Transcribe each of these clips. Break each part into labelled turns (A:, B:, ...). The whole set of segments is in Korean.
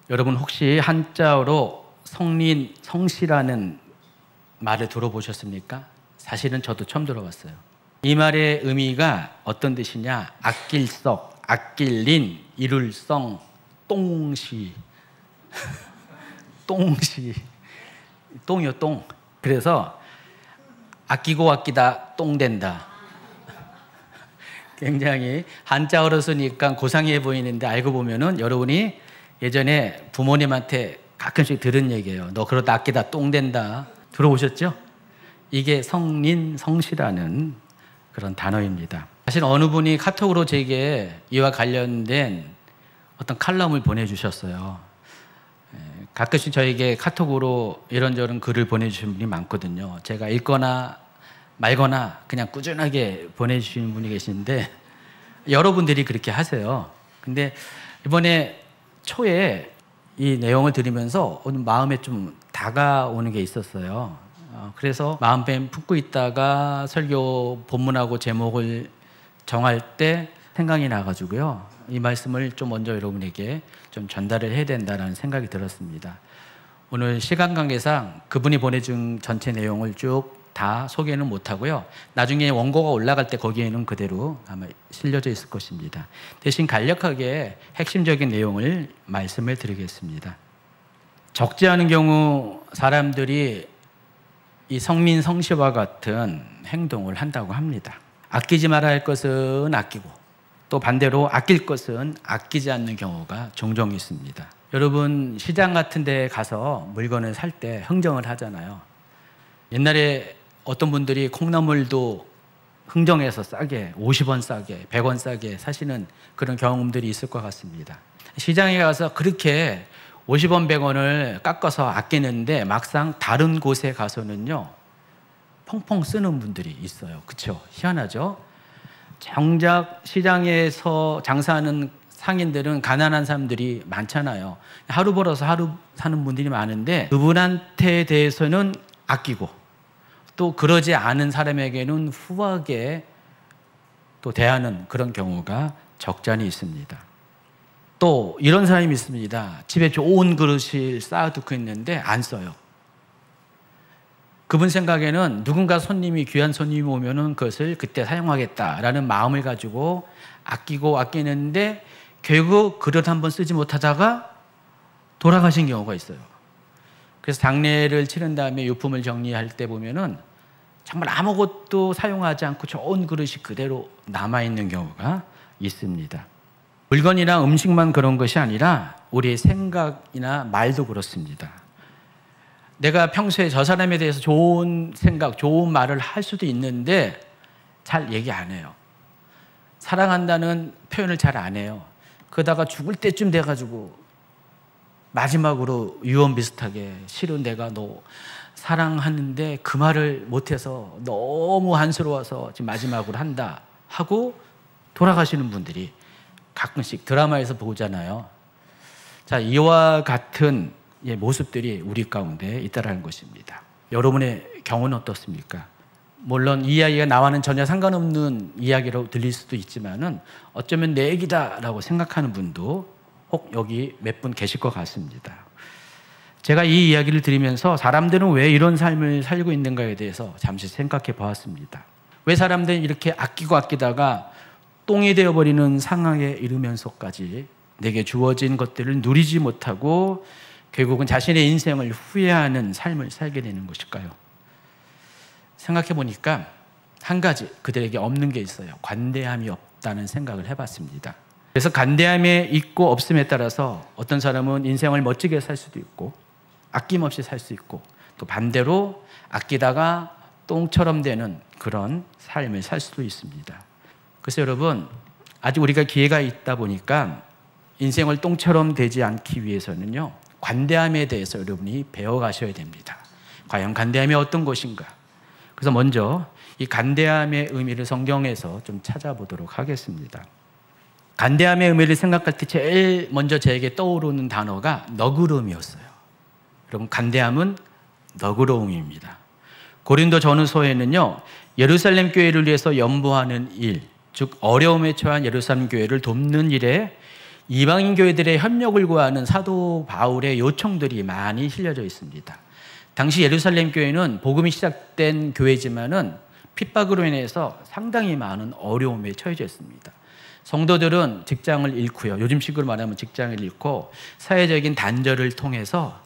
A: 여러분 혹시 한자어로 성린, 성시라는 말을 들어보셨습니까? 사실은 저도 처음 들어봤어요. 이 말의 의미가 어떤 뜻이냐? 아낄석, 아낄린, 이룰성, 똥시. 똥시. 똥이요, 똥. 그래서 아끼고 아끼다 똥 된다. 굉장히 한자어로 쓰니까 고상해 보이는데 알고 보면은 여러분이 예전에 부모님한테 가끔씩 들은 얘기예요. 너 그러다 아끼다 똥 된다. 들어보셨죠? 이게 성린, 성시라는 그런 단어입니다. 사실 어느 분이 카톡으로 제게 이와 관련된 어떤 칼럼을 보내주셨어요. 가끔씩 저에게 카톡으로 이런저런 글을 보내주시는 분이 많거든요. 제가 읽거나 말거나 그냥 꾸준하게 보내주시는 분이 계시는데 여러분들이 그렇게 하세요. 근데 이번에 초에 이 내용을 들으면서 오늘 마음에 좀 다가오는 게 있었어요. 그래서 마음에 품고 있다가 설교 본문하고 제목을 정할 때 생각이 나가지고요. 이 말씀을 좀 먼저 여러분에게 좀 전달을 해야 된다는 생각이 들었습니다. 오늘 시간 관계상 그분이 보내준 전체 내용을 쭉 다 소개는 못하고요. 나중에 원고가 올라갈 때 거기에는 그대로 아마 실려져 있을 것입니다. 대신 간략하게 핵심적인 내용을 말씀을 드리겠습니다. 적지 않은 경우 사람들이 이 성민, 성시와 같은 행동을 한다고 합니다. 아끼지 말아야 할 것은 아끼고 또 반대로 아낄 것은 아끼지 않는 경우가 종종 있습니다. 여러분 시장 같은 데 가서 물건을 살 때 흥정을 하잖아요. 옛날에 어떤 분들이 콩나물도 흥정해서 싸게 50원 싸게 100원 싸게 사시는 그런 경험들이 있을 것 같습니다. 시장에 가서 그렇게 50원 100원을 깎아서 아끼는데 막상 다른 곳에 가서는요 펑펑 쓰는 분들이 있어요. 그렇죠? 희한하죠? 정작 시장에서 장사하는 상인들은 가난한 사람들이 많잖아요. 하루 벌어서 하루 사는 분들이 많은데 그분한테 대해서는 아끼고 또 그러지 않은 사람에게는 후하게 또 대하는 그런 경우가 적잖이 있습니다. 또 이런 사람이 있습니다. 집에 좋은 그릇을 쌓아두고 있는데 안 써요. 그분 생각에는 누군가 손님이 귀한 손님이 오면은 그것을 그때 사용하겠다라는 마음을 가지고 아끼고 아끼는데 결국 그릇 한번 쓰지 못하다가 돌아가신 경우가 있어요. 그래서 장례를 치른 다음에 유품을 정리할 때 보면은 정말 아무것도 사용하지 않고 좋은 그릇이 그대로 남아있는 경우가 있습니다. 물건이나 음식만 그런 것이 아니라 우리의 생각이나 말도 그렇습니다. 내가 평소에 저 사람에 대해서 좋은 생각, 좋은 말을 할 수도 있는데 잘 얘기 안 해요. 사랑한다는 표현을 잘 안 해요. 그러다가 죽을 때쯤 돼가지고 마지막으로 유언 비슷하게 실은 내가 너 사랑하는데 그 말을 못해서 너무 안쓰러워서 지금 마지막으로 한다 하고 돌아가시는 분들이 가끔씩 드라마에서 보잖아요. 자, 이와 같은 모습들이 우리 가운데 있다라는 것입니다. 여러분의 경우는 어떻습니까? 물론 이 이야기가 나와는 전혀 상관없는 이야기로 들릴 수도 있지만은 어쩌면 내 얘기다라고 생각하는 분도 혹 여기 몇 분 계실 것 같습니다. 제가 이 이야기를 들으면서 사람들은 왜 이런 삶을 살고 있는가에 대해서 잠시 생각해 보았습니다. 왜 사람들은 이렇게 아끼고 아끼다가 똥이 되어버리는 상황에 이르면서까지 내게 주어진 것들을 누리지 못하고 결국은 자신의 인생을 후회하는 삶을 살게 되는 것일까요? 생각해 보니까 한 가지 그들에게 없는 게 있어요. 관대함이 없다는 생각을 해봤습니다. 그래서 관대함이 있고 없음에 따라서 어떤 사람은 인생을 멋지게 살 수도 있고 아낌없이 살 수 있고 또 반대로 아끼다가 똥처럼 되는 그런 삶을 살 수도 있습니다. 그래서 여러분 아직 우리가 기회가 있다 보니까 인생을 똥처럼 되지 않기 위해서는요 관대함에 대해서 여러분이 배워가셔야 됩니다. 과연 관대함이 어떤 것인가? 그래서 먼저 이 관대함의 의미를 성경에서 좀 찾아보도록 하겠습니다. 관대함의 의미를 생각할 때 제일 먼저 저에게 떠오르는 단어가 너그러움이었어요. 여러분 관대함은 너그러움입니다. 고린도 전후서에는요 예루살렘 교회를 위해서 연보하는 일, 즉 어려움에 처한 예루살렘 교회를 돕는 일에 이방인 교회들의 협력을 구하는 사도 바울의 요청들이 많이 실려져 있습니다. 당시 예루살렘 교회는 복음이 시작된 교회지만은 핍박으로 인해서 상당히 많은 어려움에 처해져 있습니다. 성도들은 직장을 잃고요. 요즘식으로 말하면 직장을 잃고 사회적인 단절을 통해서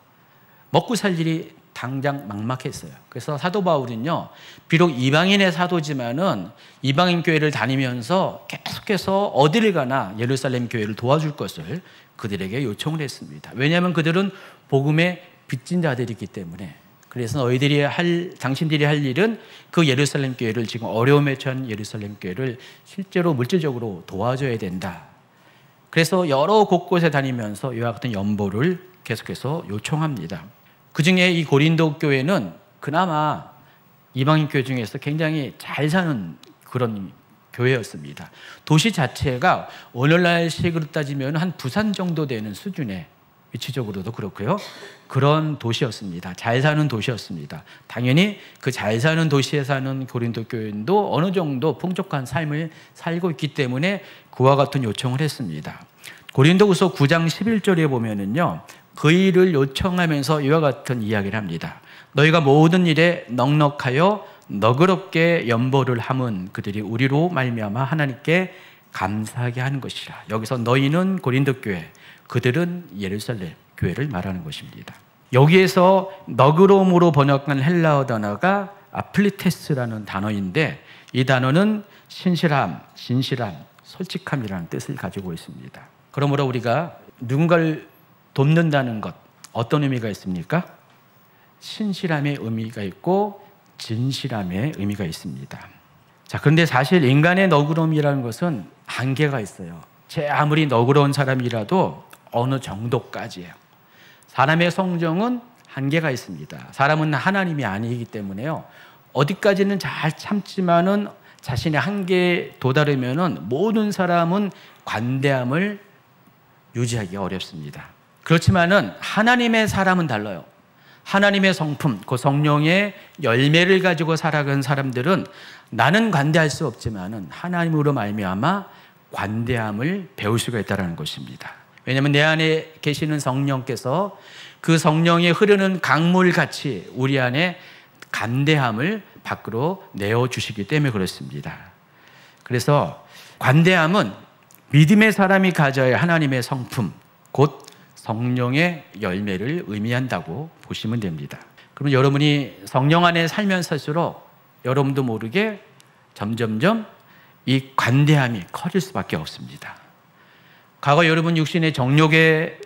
A: 먹고 살 일이 당장 막막했어요. 그래서 사도 바울은요, 비록 이방인의 사도지만은 이방인 교회를 다니면서 계속해서 어디를 가나 예루살렘 교회를 도와줄 것을 그들에게 요청을 했습니다. 왜냐하면 그들은 복음의 빚진 자들이기 때문에. 그래서 당신들이 할 일은 그 예루살렘 교회를, 지금 어려움에 처한 예루살렘 교회를 실제로 물질적으로 도와줘야 된다. 그래서 여러 곳곳에 다니면서 이와 같은 연보를 계속해서 요청합니다. 그 중에 이 고린도 교회는 그나마 이방인 교회 중에서 굉장히 잘 사는 그런 교회였습니다. 도시 자체가 오늘날 식으로 따지면 한 부산 정도 되는 수준의, 위치적으로도 그렇고요, 그런 도시였습니다. 잘 사는 도시였습니다. 당연히 그 잘 사는 도시에 사는 고린도 교인도 어느 정도 풍족한 삶을 살고 있기 때문에 그와 같은 요청을 했습니다. 고린도후서 9장 11절에 보면은요, 그 일을 요청하면서 이와 같은 이야기를 합니다. 너희가 모든 일에 넉넉하여 너그럽게 연보를 함은 그들이 우리로 말미암아 하나님께 감사하게 하는 것이라. 여기서 너희는 고린도 교회, 그들은 예루살렘 교회를 말하는 것입니다. 여기에서 너그러움으로 번역한 헬라어 단어가 아플리테스라는 단어인데, 이 단어는 신실함, 진실함, 솔직함이라는 뜻을 가지고 있습니다. 그러므로 우리가 누군가를 돕는다는 것, 어떤 의미가 있습니까? 신실함의 의미가 있고 진실함의 의미가 있습니다. 자, 그런데 사실 인간의 너그러움이라는 것은 한계가 있어요. 제 아무리 너그러운 사람이라도 어느 정도까지예요. 사람의 성정은 한계가 있습니다. 사람은 하나님이 아니기 때문에요, 어디까지는 잘 참지만은 자신의 한계에 도달하면은 모든 사람은 관대함을 유지하기 어렵습니다. 그렇지만은 하나님의 사람은 달라요. 하나님의 성품, 그 성령의 열매를 가지고 살아가는 사람들은 나는 관대할 수 없지만은 하나님으로 말미암아 관대함을 배울 수가 있다는 것입니다. 왜냐하면 내 안에 계시는 성령께서 그 성령이 흐르는 강물같이 우리 안에 관대함을 밖으로 내어주시기 때문에 그렇습니다. 그래서 관대함은 믿음의 사람이 가져야 하나님의 성품, 곧 성령의 열매를 의미한다고 보시면 됩니다. 그러면 여러분이 성령 안에 살면 살수록 여러분도 모르게 점점점 이 관대함이 커질 수밖에 없습니다. 과거 여러분 육신의 정욕에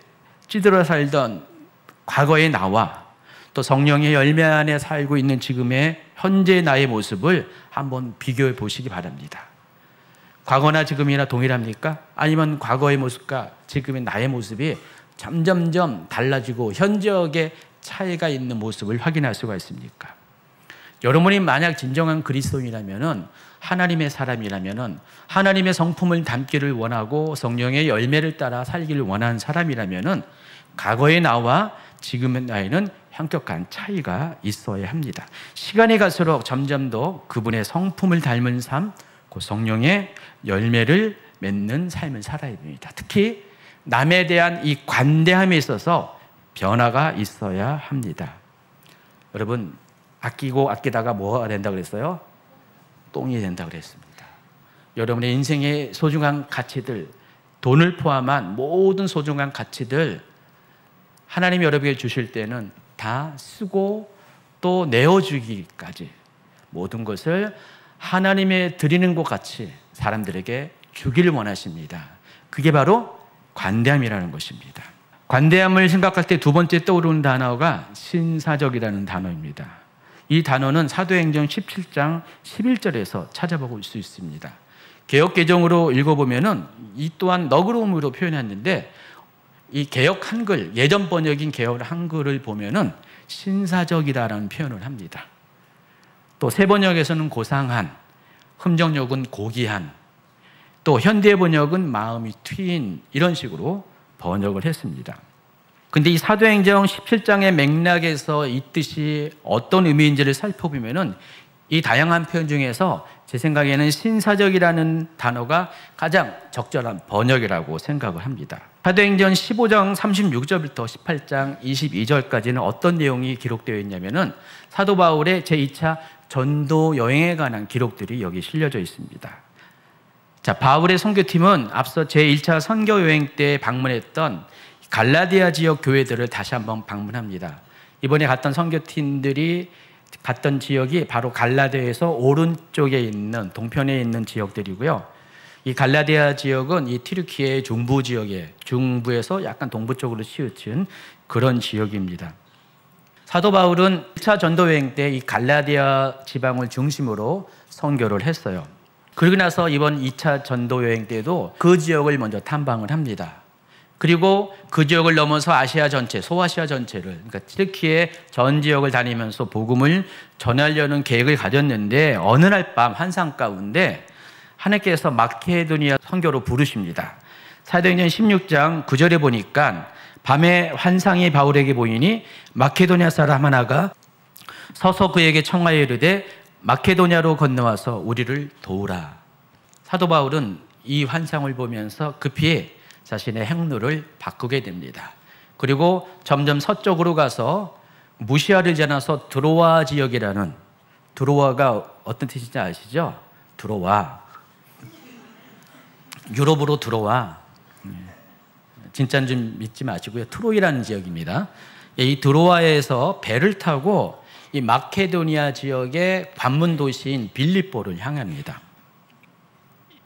A: 찌들어 살던 과거의 나와 또 성령의 열매 안에 살고 있는 지금의 현재 나의 모습을 한번 비교해 보시기 바랍니다. 과거나 지금이나 동일합니까? 아니면 과거의 모습과 지금의 나의 모습이 점점점 달라지고 현저하게 차이가 있는 모습을 확인할 수가 있습니까? 여러분이 만약 진정한 그리스도인이라면, 하나님의 사람이라면, 하나님의 성품을 담기를 원하고 성령의 열매를 따라 살기를 원하는 사람이라면 과거의 나와 지금의 나에는 현격한 차이가 있어야 합니다. 시간이 갈수록 점점 더 그분의 성품을 닮은 삶, 그 성령의 열매를 맺는 삶을 살아야 됩니다. 특히 남에 대한 이 관대함에 있어서 변화가 있어야 합니다. 여러분, 아끼고 아끼다가 뭐가 된다고 그랬어요? 똥이 된다고 그랬습니다. 여러분의 인생의 소중한 가치들, 돈을 포함한 모든 소중한 가치들 하나님이 여러분에게 주실 때는 다 쓰고 또 내어주기까지 모든 것을 하나님의 드리는 것 같이 사람들에게 주기를 원하십니다. 그게 바로 관대함이라는 것입니다. 관대함을 생각할 때 두 번째 떠오르는 단어가 신사적이라는 단어입니다. 이 단어는 사도행전 17장 11절에서 찾아볼 수 있습니다. 개역개정으로 읽어보면은 이 또한 너그러움으로 표현했는데, 이 개역 한글, 예전 번역인 개역 한글을 보면은 신사적이다라는 표현을 합니다. 또 새 번역에서는 고상한, 흠정역은 고귀한, 또 현대 번역은 마음이 트인, 이런 식으로 번역을 했습니다. 근데 이 사도행전 17장의 맥락에서 이 뜻이 어떤 의미인지를 살펴보면은 이 다양한 표현 중에서 제 생각에는 신사적이라는 단어가 가장 적절한 번역이라고 생각을 합니다. 사도행전 15장 36절부터 18장 22절까지는 어떤 내용이 기록되어 있냐면은 사도 바울의 제2차 전도 여행에 관한 기록들이 여기 실려져 있습니다. 자, 바울의 선교팀은 앞서 제1차 선교 여행 때 방문했던 갈라디아 지역 교회들을 다시 한번 방문합니다. 이번에 갔던 선교팀들이 갔던 지역이 바로 갈라디아에서 오른쪽에 있는 동편에 있는 지역들이고요. 이 갈라디아 지역은 이 튀르키예 중부 지역에 중부에서 약간 동부 쪽으로 치우친 그런 지역입니다. 사도 바울은 1차 전도 여행 때 이 갈라디아 지방을 중심으로 선교를 했어요. 그러고 나서 이번 2차 전도 여행 때도 그 지역을 먼저 탐방을 합니다. 그리고 그 지역을 넘어서 아시아 전체, 소아시아 전체를, 그러니까 튀르키예 전 지역을 다니면서 복음을 전하려는 계획을 가졌는데 어느 날 밤 환상 가운데 하나님께서 마케도니아 선교로 부르십니다. 사도행전 16장 9절에 보니까 밤에 환상이 바울에게 보이니 마케도니아 사람 하나가 서서 그에게 청하여 이르되 마케도니아로 건너와서 우리를 도우라. 사도 바울은 이 환상을 보면서 급히 자신의 행로를 바꾸게 됩니다. 그리고 점점 서쪽으로 가서 무시아를 지나서 드로아 지역이라는, 드로아가 어떤 뜻인지 아시죠? 드로아, 유럽으로 들어와. 진짜는 좀 믿지 마시고요. 트로이라는 지역입니다. 이 드로아에서 배를 타고 이 마케도니아 지역의 관문 도시인 빌립보를 향합니다.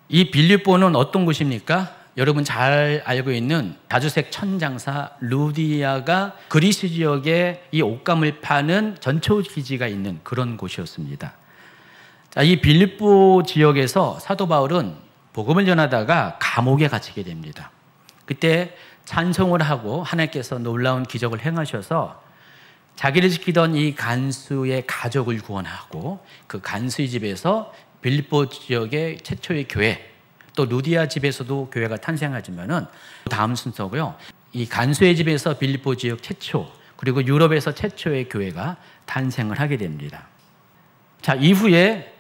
A: 이 빌립보는 어떤 곳입니까? 여러분 잘 알고 있는 다주색 천장사 루디아가 그리스 지역에 이 옷감을 파는 전초 기지가 있는 그런 곳이었습니다. 자, 이 빌립보 지역에서 사도 바울은 복음을 전하다가 감옥에 갇히게 됩니다. 그때 찬송을 하고 하나님께서 놀라운 기적을 행하셔서 자기를 지키던 이 간수의 가족을 구원하고 그 간수의 집에서 빌립보 지역의 최초의 교회, 또 루디아 집에서도 교회가 탄생하지만은 다음 순서고요. 이 간수의 집에서 빌립보 지역 최초, 그리고 유럽에서 최초의 교회가 탄생을 하게 됩니다. 자, 이후에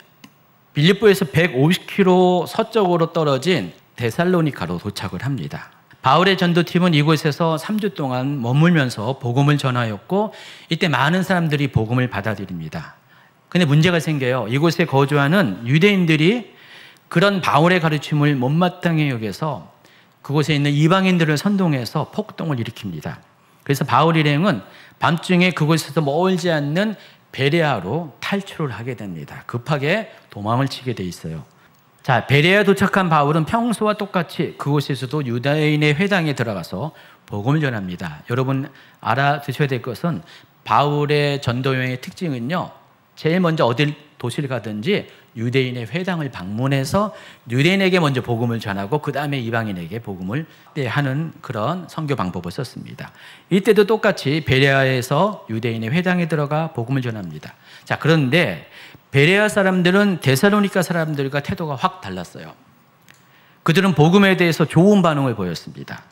A: 빌립보에서 150km 서쪽으로 떨어진 데살로니카로 도착을 합니다. 바울의 전도팀은 이곳에서 3주 동안 머물면서 복음을 전하였고 이때 많은 사람들이 복음을 받아들입니다. 근데 문제가 생겨요. 이곳에 거주하는 유대인들이 그런 바울의 가르침을 못마땅히 여겨서 그곳에 있는 이방인들을 선동해서 폭동을 일으킵니다. 그래서 바울 일행은 밤중에 그곳에서 멀지 않는 베레아로 탈출을 하게 됩니다. 급하게 도망을 치게 돼 있어요. 자, 베레아에 도착한 바울은 평소와 똑같이 그곳에서도 유다인의 회당에 들어가서 복음을 전합니다. 여러분 알아두셔야 될 것은 바울의 전도 여행의 특징은요, 제일 먼저 어딜 도시를 가든지 유대인의 회당을 방문해서 유대인에게 먼저 복음을 전하고 그 다음에 이방인에게 복음을 하는 그런 선교 방법을 썼습니다. 이때도 똑같이 베레아에서 유대인의 회당에 들어가 복음을 전합니다. 자, 그런데 베레아 사람들은 데살로니가 사람들과 태도가 확 달랐어요. 그들은 복음에 대해서 좋은 반응을 보였습니다.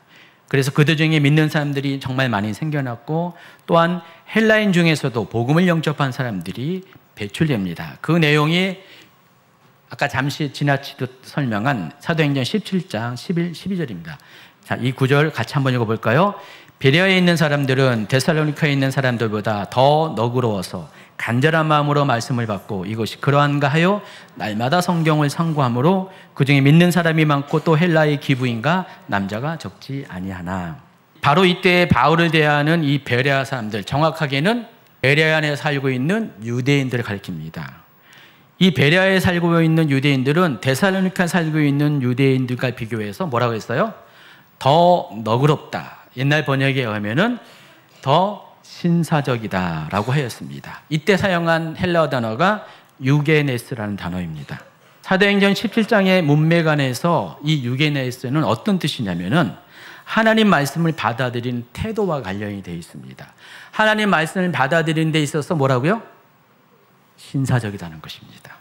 A: 그래서 그들 중에 믿는 사람들이 정말 많이 생겨났고 또한 헬라인 중에서도 복음을 영접한 사람들이 배출됩니다. 그 내용이 아까 잠시 지나치듯 설명한 사도행전 17장 11, 12절입니다. 자, 이 구절 같이 한번 읽어볼까요? 베레아에 있는 사람들은 데살로니카에 있는 사람들보다 더 너그러워서 간절한 마음으로 말씀을 받고 이것이 그러한가 하여 날마다 성경을 상고함으로 그중에 믿는 사람이 많고 또 헬라의 기부인과 남자가 적지 아니하나. 바로 이때 바울을 대하는 이 베레아 사람들, 정확하게는 베레아 안에 살고 있는 유대인들을 가리킵니다. 이 베레아에 살고 있는 유대인들은 데살로니카에 살고 있는 유대인들과 비교해서 뭐라고 했어요? 더 너그럽다. 옛날 번역에 의하면은 더 신사적이다라고 하였습니다. 이때 사용한 헬라어 단어가 유게네스라는 단어입니다. 사도행전 17장의 문맥안에서 이 유게네스는 어떤 뜻이냐면은 하나님 말씀을 받아들이는 태도와 관련이 되어 있습니다. 하나님 말씀을 받아들이는 데 있어서 뭐라고요? 신사적이라는 것입니다.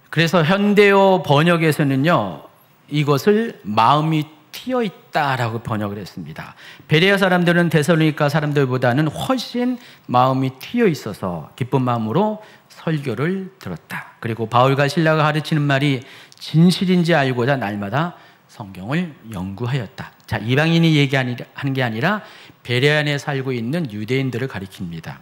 A: 그래서 현대어 번역에서는요, 이것을 마음이 튀어 있다라고 번역을 했습니다. 베레아 사람들은 데살로니가 사람들보다는 훨씬 마음이 튀어 있어서 기쁜 마음으로 설교를 들었다. 그리고 바울과 실라가 가르치는 말이 진실인지 알고자 날마다 성경을 연구하였다. 자, 이방인이 얘기하는 게 아니라 베레아에 살고 있는 유대인들을 가리킵니다.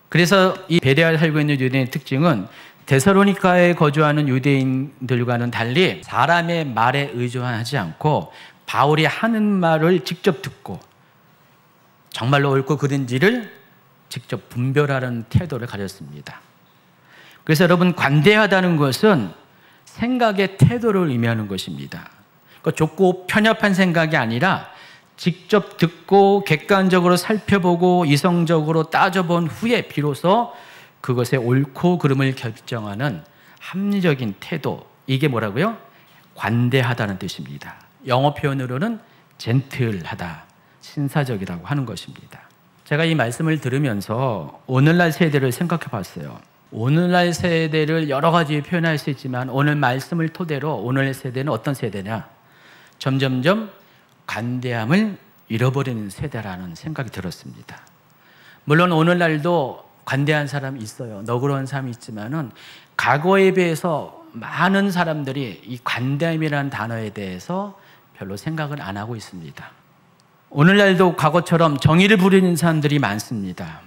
A: 그래서 이 베레아에 살고 있는 유대인의 특징은 데살로니가에 거주하는 유대인들과는 달리 사람의 말에 의존하지 않고 바울이 하는 말을 직접 듣고 정말로 옳고 그른지를 직접 분별하는 태도를 가졌습니다. 그래서 여러분, 관대하다는 것은 생각의 태도를 의미하는 것입니다. 그러니까 좁고 편협한 생각이 아니라 직접 듣고 객관적으로 살펴보고 이성적으로 따져본 후에 비로소 그것의 옳고 그름을 결정하는 합리적인 태도, 이게 뭐라고요? 관대하다는 뜻입니다. 영어 표현으로는 젠틀하다, 신사적이라고 하는 것입니다. 제가 이 말씀을 들으면서 오늘날 세대를 생각해 봤어요. 오늘날 세대를 여러 가지 표현할 수 있지만 오늘 말씀을 토대로 오늘 세대는 어떤 세대냐? 점점점 관대함을 잃어버리는 세대라는 생각이 들었습니다. 물론 오늘날도 관대한 사람이 있어요. 너그러운 사람이 있지만은 과거에 비해서 많은 사람들이 이 관대함이라는 단어에 대해서 별로 생각을 안 하고 있습니다. 오늘날도 과거처럼 정의를 부리는 사람들이 많습니다.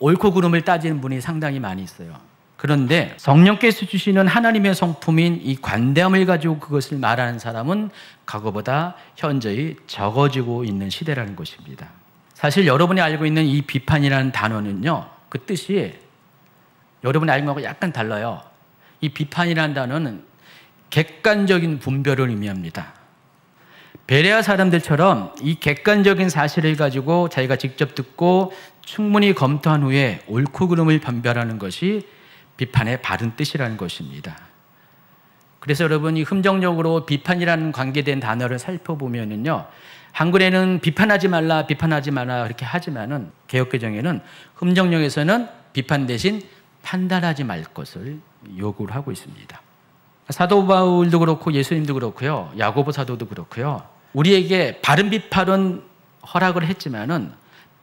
A: 옳고 그름을 따지는 분이 상당히 많이 있어요. 그런데 성령께서 주시는 하나님의 성품인 이 관대함을 가지고 그것을 말하는 사람은 과거보다 현저히 적어지고 있는 시대라는 것입니다. 사실 여러분이 알고 있는 이 비판이라는 단어는요, 그 뜻이 여러분이 알고 있는 거하고 약간 달라요. 이 비판이라는 단어는 객관적인 분별을 의미합니다. 베레아 사람들처럼 이 객관적인 사실을 가지고 자기가 직접 듣고 충분히 검토한 후에 옳고 그름을 분별하는 것이 비판의 바른 뜻이라는 것입니다. 그래서 여러분이 흠정적으로 비판이라는 관계된 단어를 살펴보면은요, 한글에는 비판하지 말라 그렇게 하지만은 개역개정에는 흠정령에서는 비판 대신 판단하지 말 것을 요구를 하고 있습니다. 사도 바울도 그렇고 예수님도 그렇고요, 야고보 사도도 그렇고요, 우리에게 바른 비판은 허락을 했지만은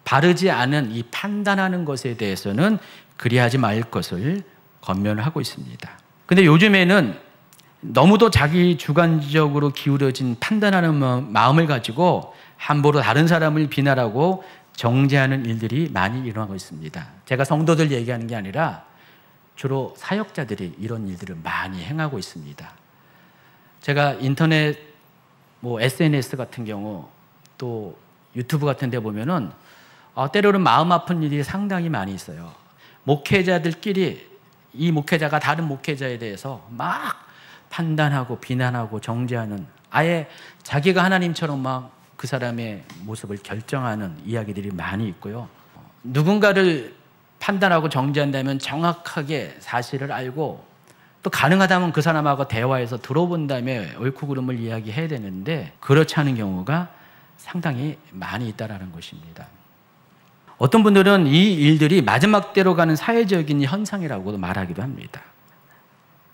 A: 바르지 않은 이 판단하는 것에 대해서는 그리하지 말 것을 권면을 하고 있습니다. 근데 요즘에는 너무도 자기 주관적으로 기울어진 판단하는 마음을 가지고 함부로 다른 사람을 비난하고 정죄하는 일들이 많이 일어나고 있습니다. 제가 성도들 얘기하는 게 아니라 주로 사역자들이 이런 일들을 많이 행하고 있습니다. 제가 인터넷, SNS 같은 경우 또 유튜브 같은 데 보면은 때로는 마음 아픈 일이 상당히 많이 있어요. 목회자들끼리 이 목회자가 다른 목회자에 대해서 막 판단하고 비난하고 정죄하는, 아예 자기가 하나님처럼 막 그 사람의 모습을 결정하는 이야기들이 많이 있고요. 누군가를 판단하고 정죄한다면 정확하게 사실을 알고 또 가능하다면 그 사람하고 대화해서 들어본 다음에 옳고 그름을 이야기해야 되는데 그렇지 않은 경우가 상당히 많이 있다는 것입니다. 어떤 분들은 이 일들이 마지막 때로 가는 사회적인 현상이라고도 말하기도 합니다.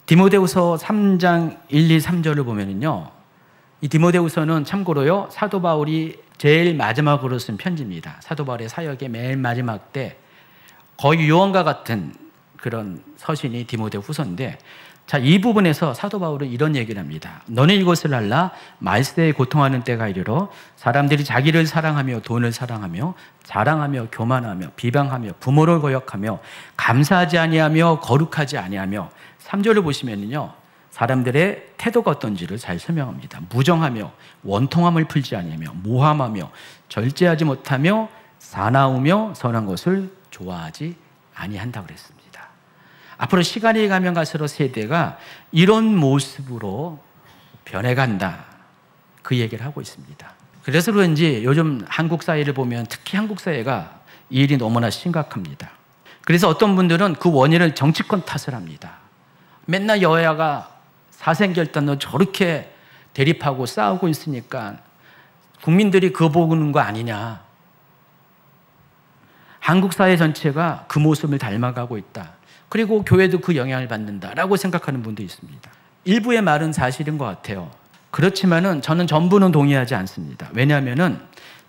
A: 디모데후서 3장 1, 2, 3절을 보면은요, 이 디모데후서는 참고로요, 사도 바울이 제일 마지막으로 쓴 편지입니다. 사도 바울의 사역의 맨 마지막 때 거의 요한과 같은 그런 서신이 디모데후서인데, 자, 이 부분에서 사도 바울은 이런 얘기를 합니다. 너는 이것을 알라. 말세에 고통하는 때가 이르러 사람들이 자기를 사랑하며 돈을 사랑하며 자랑하며 교만하며 비방하며 부모를 거역하며 감사하지 아니하며 거룩하지 아니하며, 3절을 보시면요, 사람들의 태도가 어떤지를 잘 설명합니다. 무정하며 원통함을 풀지 아니하며 모함하며 절제하지 못하며 사나우며 선한 것을 좋아하지 아니한다고 그랬습니다. 앞으로 시간이 가면 갈수록 세대가 이런 모습으로 변해간다, 그 얘기를 하고 있습니다. 그래서 그런지 요즘 한국 사회를 보면 특히 한국 사회가 이 일이 너무나 심각합니다. 그래서 어떤 분들은 그 원인을 정치권 탓을 합니다. 맨날 여야가 사생결단으로 저렇게 대립하고 싸우고 있으니까 국민들이 그거 보는 거 아니냐. 한국 사회 전체가 그 모습을 닮아가고 있다. 그리고 교회도 그 영향을 받는다라고 생각하는 분도 있습니다. 일부의 말은 사실인 것 같아요. 그렇지만은 저는 전부는 동의하지 않습니다. 왜냐하면은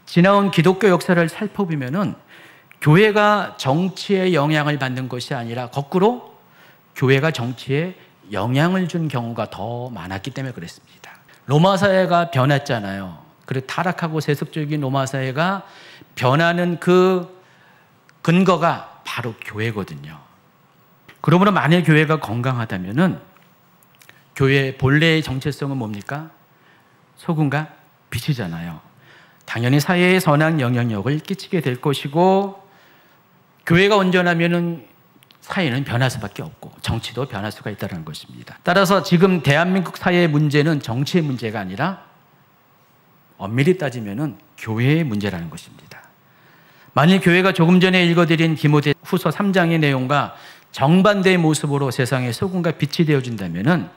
A: 지나온 기독교 역사를 살펴보면은 교회가 정치에 영향을 받는 것이 아니라 거꾸로 교회가 정치에 영향을 준 경우가 더 많았기 때문에 그랬습니다. 로마 사회가 변했잖아요. 그리고 타락하고 세속적인 로마 사회가 변하는 그 근거가 바로 교회거든요. 그러므로 만일 교회가 건강하다면은 교회의 본래의 정체성은 뭡니까? 소금과 빛이잖아요. 당연히 사회에 선한 영향력을 끼치게 될 것이고, 교회가 온전하면은 사회는 변할 수밖에 없고 정치도 변할 수가 있다는 것입니다. 따라서 지금 대한민국 사회의 문제는 정치의 문제가 아니라 엄밀히 따지면은 교회의 문제라는 것입니다. 만일 교회가 조금 전에 읽어드린 디모데후서 3장의 내용과 정반대의 모습으로 세상에 소금과 빛이 되어준다면은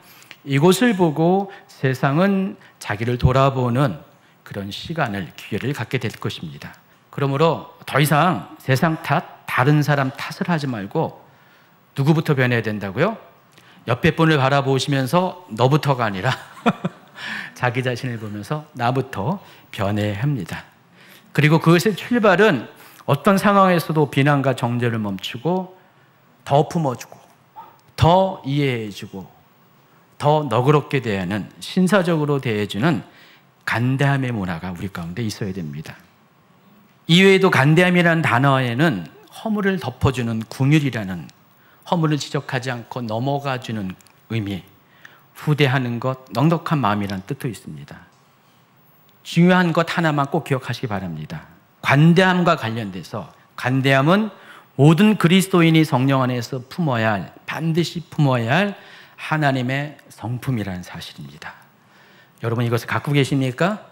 A: 이곳을 보고 세상은 자기를 돌아보는 그런 시간을, 기회를 갖게 될 것입니다. 그러므로 더 이상 세상 탓, 다른 사람 탓을 하지 말고 누구부터 변해야 된다고요? 옆에 분을 바라보시면서 너부터가 아니라 자기 자신을 보면서 나부터 변해야 합니다. 그리고 그것의 출발은 어떤 상황에서도 비난과 정죄를 멈추고 더 품어주고 더 이해해주고 더 너그럽게 대하는, 신사적으로 대해주는 간대함의 문화가 우리 가운데 있어야 됩니다. 이외에도 간대함이라는 단어에는 허물을 덮어주는 궁율이라는, 허물을 지적하지 않고 넘어가주는 의미, 후대하는 것, 넉넉한 마음이라는 뜻도 있습니다. 중요한 것 하나만 꼭 기억하시기 바랍니다. 관대함과 관련돼서, 관대함은 모든 그리스도인이 성령 안에서 품어야 할, 반드시 품어야 할 하나님의 성품이라는 사실입니다. 여러분 이것을 갖고 계십니까?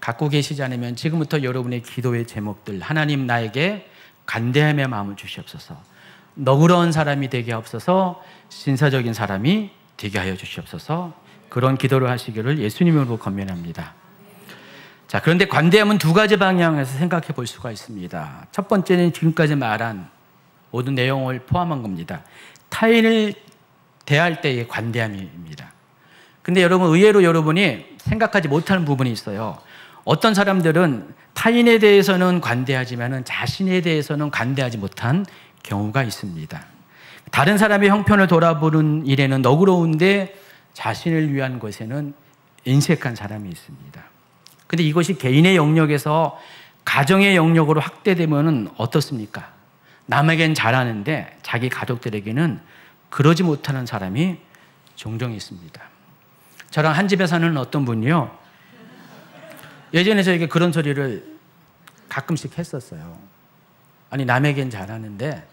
A: 갖고 계시지 않으면 지금부터 여러분의 기도의 제목들, 하나님 나에게 관대함의 마음을 주시옵소서, 너그러운 사람이 되게 하옵소서, 신사적인 사람이 되게 하여 주시옵소서, 그런 기도를 하시기를 예수님으로 권면합니다. 자, 그런데 관대함은 두 가지 방향에서 생각해 볼 수가 있습니다. 첫 번째는 지금까지 말한 모든 내용을 포함한 겁니다. 타인을 대할 때의 관대함입니다. 근데 여러분, 의외로 여러분이 생각하지 못하는 부분이 있어요. 어떤 사람들은 타인에 대해서는 관대하지만 자신에 대해서는 관대하지 못한 경우가 있습니다. 다른 사람의 형편을 돌아보는 일에는 너그러운데 자신을 위한 것에는 인색한 사람이 있습니다. 근데 이것이 개인의 영역에서 가정의 영역으로 확대되면 어떻습니까? 남에겐 잘하는데 자기 가족들에게는 그러지 못하는 사람이 종종 있습니다. 저랑 한 집에 사는 어떤 분이요, 예전에 저에게 그런 소리를 가끔씩 했었어요. 아니, 남에겐 잘하는데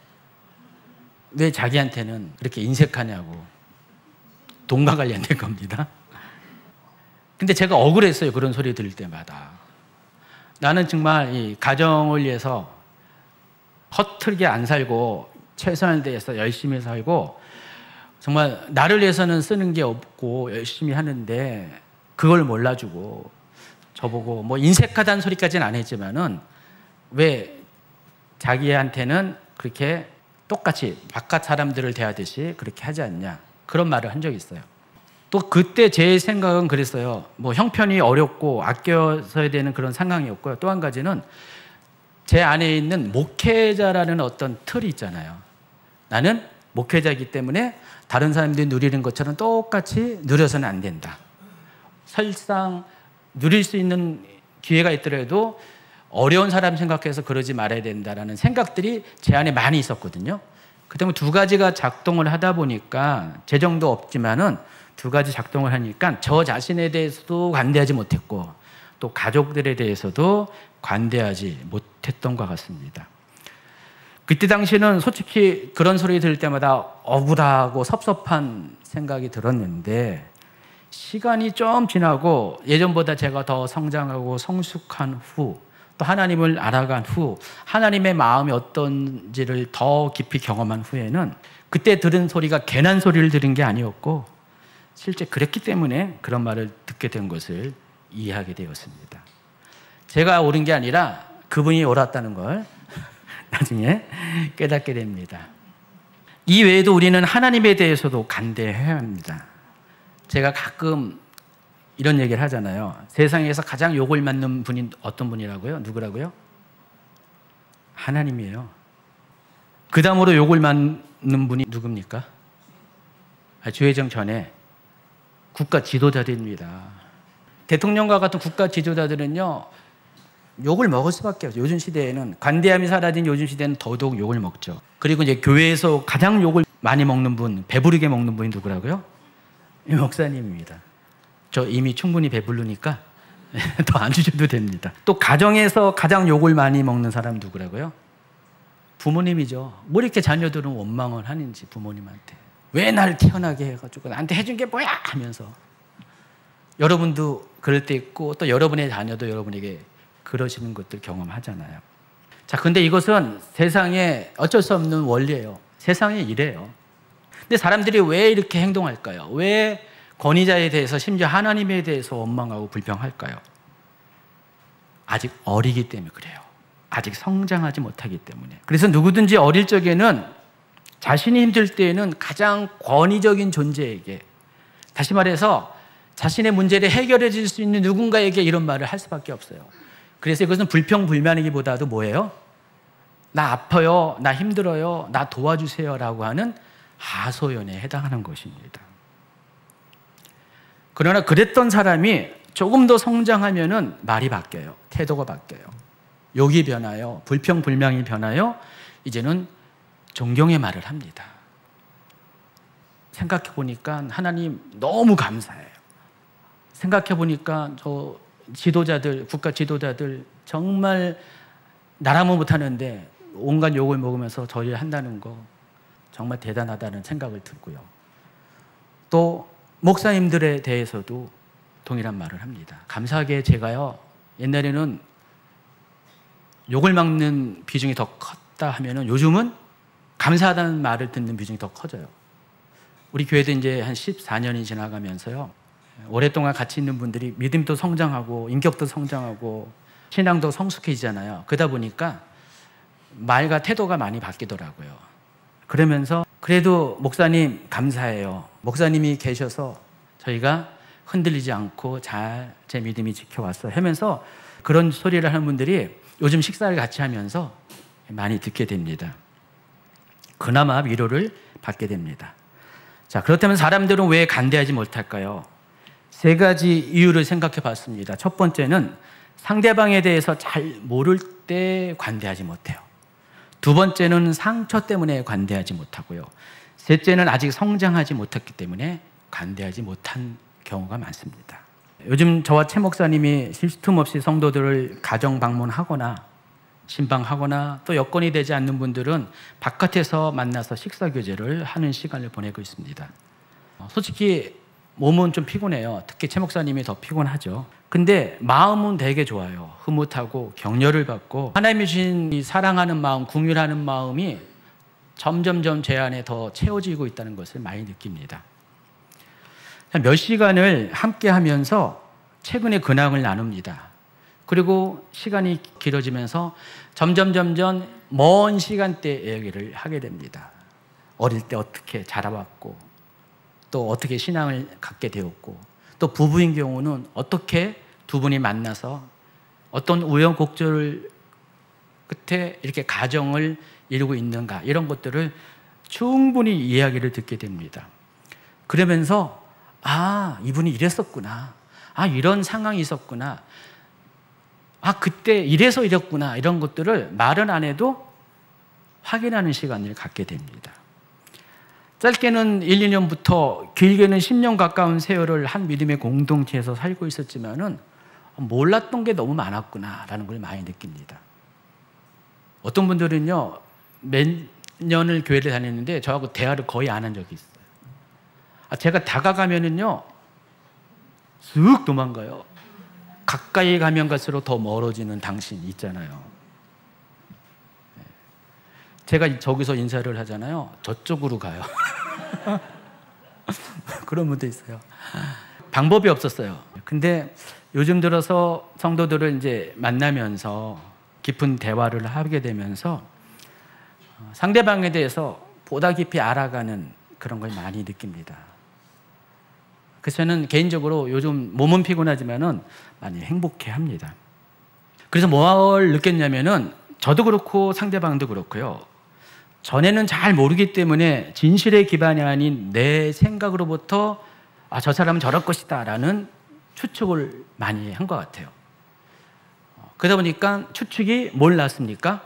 A: 왜 자기한테는 그렇게 인색하냐고. 돈과 관련된 겁니다. 근데 제가 억울했어요. 그런 소리 들을 때마다. 나는 정말 이 가정을 위해서 허틀게 안 살고 최선을 다해서 열심히 살고 정말 나를 위해서는 쓰는 게 없고 열심히 하는데 그걸 몰라주고 저보고 뭐 인색하다는 소리까지는 안 했지만은 왜 자기한테는 그렇게 똑같이 바깥 사람들을 대하듯이 그렇게 하지 않냐, 그런 말을 한 적이 있어요. 또 그때 제 생각은 그랬어요. 뭐 형편이 어렵고 아껴서야 되는 그런 상황이었고요. 또 한 가지는 제 안에 있는 목회자라는 어떤 틀이 있잖아요. 나는 목회자이기 때문에 다른 사람들이 누리는 것처럼 똑같이 누려서는 안 된다. 설상 누릴 수 있는 기회가 있더라도 어려운 사람 생각해서 그러지 말아야 된다라는 생각들이 제 안에 많이 있었거든요. 그 때문에 두 가지가 작동을 하다 보니까 재정도 없지만은 두 가지 작동을 하니까 저 자신에 대해서도 관대하지 못했고 또 가족들에 대해서도 관대하지 못했던 것 같습니다. 그때 당시에는 솔직히 그런 소리 들을 때마다 억울하고 섭섭한 생각이 들었는데 시간이 좀 지나고 예전보다 제가 더 성장하고 성숙한 후 또 하나님을 알아간 후 하나님의 마음이 어떤지를 더 깊이 경험한 후에는 그때 들은 소리가 괜한 소리를 들은 게 아니었고 실제 그랬기 때문에 그런 말을 듣게 된 것을 이해하게 되었습니다. 제가 옳은 게 아니라 그분이 옳았다는 걸 나중에 깨닫게 됩니다. 이 외에도 우리는 하나님에 대해서도 간대해야 합니다. 제가 가끔 이런 얘기를 하잖아요. 세상에서 가장 욕을 맞는 분이 어떤 분이라고요? 누구라고요? 하나님이에요. 그 다음으로 욕을 맞는 분이 누굽니까? 주혜정 전에 국가 지도자들입니다. 대통령과 같은 국가 지도자들은요, 욕을 먹을 수밖에 없어요. 요즘 시대에는 관대함이 사라진 요즘 시대는 더더욱 욕을 먹죠. 그리고 이제 교회에서 가장 욕을 많이 먹는 분, 배부르게 먹는 분이 누구라고요? 목사님입니다. 저 이미 충분히 배부르니까 더 안 주셔도 됩니다. 또 가정에서 가장 욕을 많이 먹는 사람 누구라고요? 부모님이죠. 뭐 이렇게 자녀들은 원망을 하는지 부모님한테. 왜 나를 태어나게 해가지고 나한테 해준 게 뭐야 하면서. 여러분도 그럴 때 있고 또 여러분의 자녀도 여러분에게 그러시는 것들 경험하잖아요. 자, 근데 이것은 세상에 어쩔 수 없는 원리예요. 세상에 이래요. 근데 사람들이 왜 이렇게 행동할까요? 왜 권위자에 대해서 심지어 하나님에 대해서 원망하고 불평할까요? 아직 어리기 때문에 그래요. 아직 성장하지 못하기 때문에. 그래서 누구든지 어릴 적에는 자신이 힘들 때에는 가장 권위적인 존재에게, 다시 말해서 자신의 문제를 해결해 줄 수 있는 누군가에게 이런 말을 할 수밖에 없어요. 그래서 이것은 불평불만이기보다도 뭐예요? 나 아파요, 나 힘들어요, 나 도와주세요 라고 하는 하소연에 해당하는 것입니다. 그러나 그랬던 사람이 조금 더 성장하면은 말이 바뀌어요. 태도가 바뀌어요. 욕이 변하여, 불평불만이 변하여 이제는 존경의 말을 합니다. 생각해 보니까 하나님 너무 감사해요. 생각해 보니까 저 지도자들, 국가 지도자들 정말 나라면 못하는데 온갖 욕을 먹으면서 저희를 한다는 거 정말 대단하다는 생각을 들고요. 또 목사님들에 대해서도 동일한 말을 합니다. 감사하게 제가요, 옛날에는 욕을 먹는 비중이 더 컸다 하면은 요즘은 감사하다는 말을 듣는 비중이 더 커져요. 우리 교회도 이제 한 14년이 지나가면서요, 오랫동안 같이 있는 분들이 믿음도 성장하고 인격도 성장하고 신앙도 성숙해지잖아요. 그러다 보니까 말과 태도가 많이 바뀌더라고요. 그러면서 그래도 목사님 감사해요. 목사님이 계셔서 저희가 흔들리지 않고 잘 제 믿음이 지켜왔어 하면서 그런 소리를 하는 분들이 요즘 식사를 같이 하면서 많이 듣게 됩니다. 그나마 위로를 받게 됩니다. 자, 그렇다면 사람들은 왜 관대하지 못할까요? 세 가지 이유를 생각해 봤습니다. 첫 번째는 상대방에 대해서 잘 모를 때 관대하지 못해요. 두 번째는 상처 때문에 관대하지 못하고요. 셋째는 아직 성장하지 못했기 때문에 관대하지 못한 경우가 많습니다. 요즘 저와 최 목사님이 쉴 틈 없이 성도들을 가정 방문하거나 신방하거나 또 여건이 되지 않는 분들은 바깥에서 만나서 식사 교제를 하는 시간을 보내고 있습니다. 솔직히 몸은 좀 피곤해요. 특히 최 목사님이 더 피곤하죠. 근데 마음은 되게 좋아요. 흐뭇하고 격려를 받고 하나님이 주신 이 사랑하는 마음, 궁휼하는 마음이 점점점 제 안에 더 채워지고 있다는 것을 많이 느낍니다. 몇 시간을 함께 하면서 최근의 근황을 나눕니다. 그리고 시간이 길어지면서 점점 먼 시간대 얘기를 하게 됩니다. 어릴 때 어떻게 자라왔고 또 어떻게 신앙을 갖게 되었고 또 부부인 경우는 어떻게 두 분이 만나서 어떤 우여곡절 끝에 이렇게 가정을 이루고 있는가, 이런 것들을 충분히 이야기를 듣게 됩니다. 그러면서 아, 이분이 이랬었구나, 아, 이런 상황이 있었구나, 아, 그때 이래서 이랬구나, 이런 것들을 말은 안 해도 확인하는 시간을 갖게 됩니다. 짧게는 1, 2년부터 길게는 10년 가까운 세월을 한 믿음의 공동체에서 살고 있었지만은 몰랐던 게 너무 많았구나라는 걸 많이 느낍니다. 어떤 분들은요, 몇 년을 교회를 다녔는데 저하고 대화를 거의 안 한 적이 있어요. 제가 다가가면은요, 쓱 도망가요. 가까이 가면 갈수록 더 멀어지는 당신 있잖아요. 제가 저기서 인사를 하잖아요. 저쪽으로 가요. 그런 분도 있어요. 방법이 없었어요. 근데 요즘 들어서 성도들을 이제 만나면서 깊은 대화를 하게 되면서 상대방에 대해서 보다 깊이 알아가는 그런 걸 많이 느낍니다. 그래서 저는 개인적으로 요즘 몸은 피곤하지만은 많이 행복해합니다. 그래서 뭘 느꼈냐면은 저도 그렇고 상대방도 그렇고요. 전에는 잘 모르기 때문에 진실의 기반이 아닌 내 생각으로부터 저 사람은 저럴 것이다 라는 추측을 많이 한 것 같아요. 그러다 보니까 추측이 뭘 낳습니까?